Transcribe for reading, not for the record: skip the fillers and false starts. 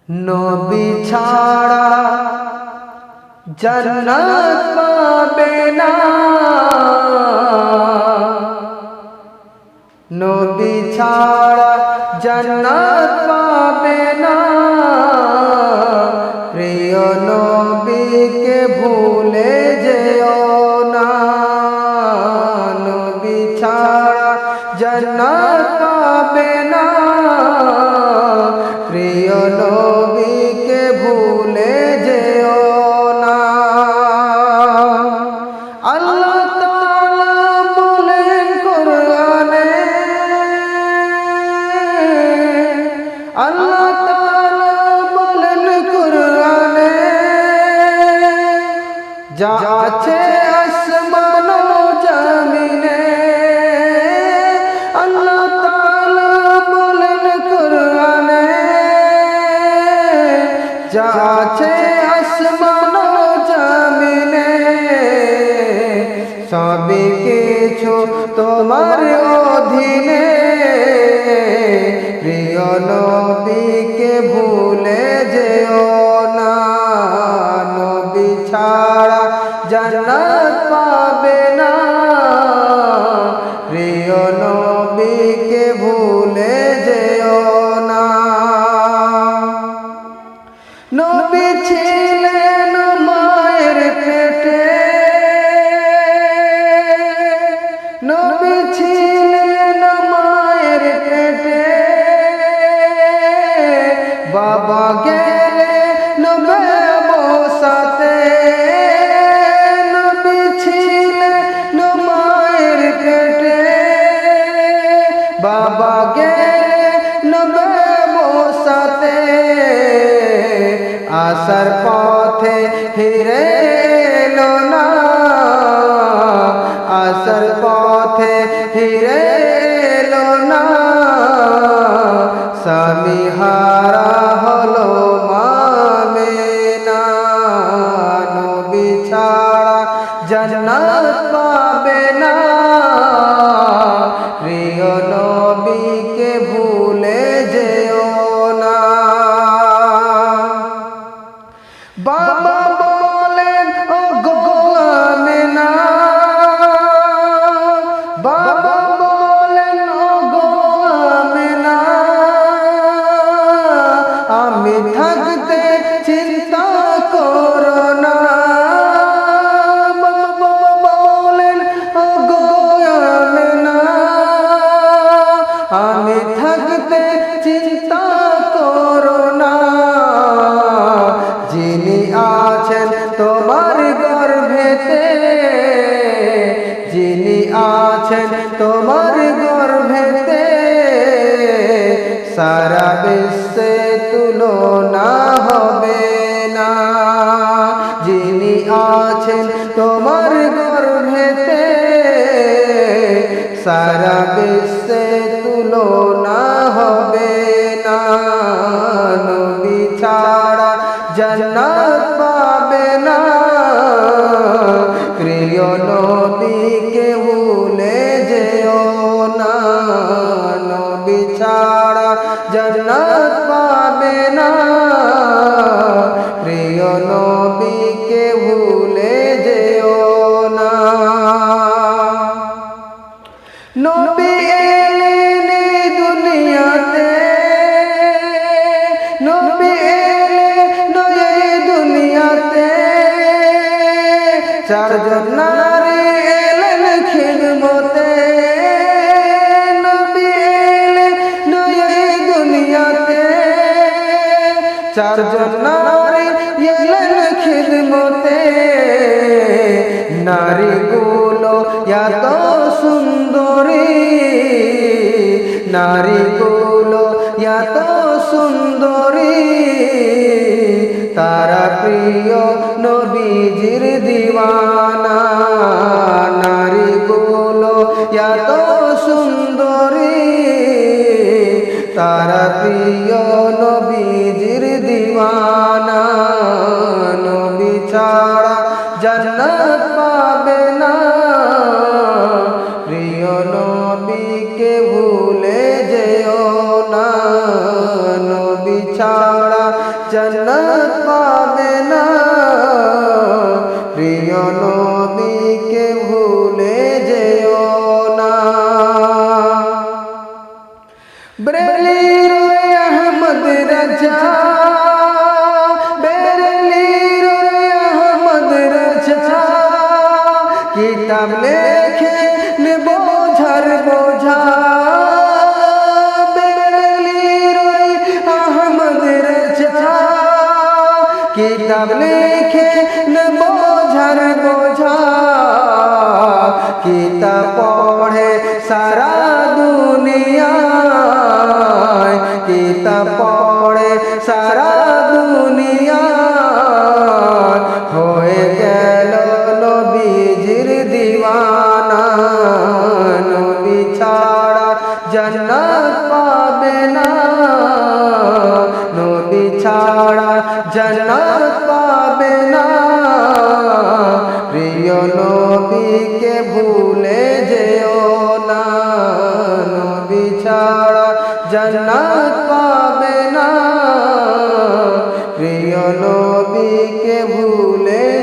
নবী ছাড়া জান্নাত পাবে না, নবী ছাড়া জান্নাত পাবে না। প্রিয় নবীকে ভুলে যেও না, নবী ছাড়া জান্নাত পাবে না। প্রিয় নবীকে ভুলে যেও না। আল্লাহ তাআলা বলেন কোরআনে, আল্লাহ তাআলা বলেন কোরআনে, যা আছে আসমান ও জমিনে। আল্লাহ তাআলা বলেন কোরআনে, যা আছে আসমান ও জমিনে, সবই কিছু তোমার অধীনে। প্রিয় নবীকে ভুলে যেও না, নবী ছাড়া জান্নাত পাবে না। প্রিয় নবীকে ভুলে যেও না। নবী ছিলেন মায়ের পেটে, নবী ছিলেন মায়ের পেটে। বাবা গেলে নবে বসাতে, নবী ছিলেন মায়ের পেটে। বাবা গেলে নবে বসাতে, আসার পথে ফিরে এলো না, আসার পথে ফিরে এলো না। স্বামী হারা হলো মামেনা, নবী ছাড়া জান্নাত পাবে না। প্রিয় নবীকে ভুলে যেও না। বাবা বলেন ও গো আমেনা, বাবা বলেন ও গো আমেনা, আমি থাকতে চিন্তা করো না। বাবা বলেন ও গো আমেনা, আমি থাকতে চিন্তা করো না। যিনি আছেন তোমার গর্ভেতে, যিনি আছেন তোমার গর্ভেতে, সারা বিশ্বে তুলনা হবে না। যিনি আছেন তোমার গর্ভেতে, সারা বিশ্বে তুলনা হবে না। নবী ছাড়া জান্নাত পাবে না। প্রিয় নবীকে ভুলে যেও না, নবী ছাড়া জান্নাত পাবে না। প্রিয় নবীকে ভুলে যেও না। নবী এলেন দুনিয়াতে, নবী এলেন দুনিয়াতে। চারজন নারী এলেন খিদমতে, নবী এলেন দুনিয়াতে। চারজন নারী এলেন খিদমতে। নারীগুলো এত সুন্দরী, নারীগুলো এত সুন্দরী। তারা প্রিয় নবীজির দিওয়ানা, নারীগুলো এত সুন্দরী। তারা প্রিয় নবীজির দিওয়ানা, নবী ছাড়া জান্নাত পাবে না। প্রিয় নবীকে ভুলে যেও না, নবী ছাড়া কিতাব লেখে নেব ঝার বোঝা বেলির ওই আহমদ রেজা কিতাব লেখে নেব ঝার বোঝা কিতাব পড়ে সারা দুনিয়া কিতাব পড়ে সারা দুনিয়া হয়ে গেল নবীজির দিওয়ানা নবী ছাড়া জান্নাত পাবে না নবী ছাড়া জান্নাত পাবে না প্রিয় নবীকে ভুলে যেও না নবী ছাড়া জান্নাত পাবে না প্রিয় নবীকে ভুলে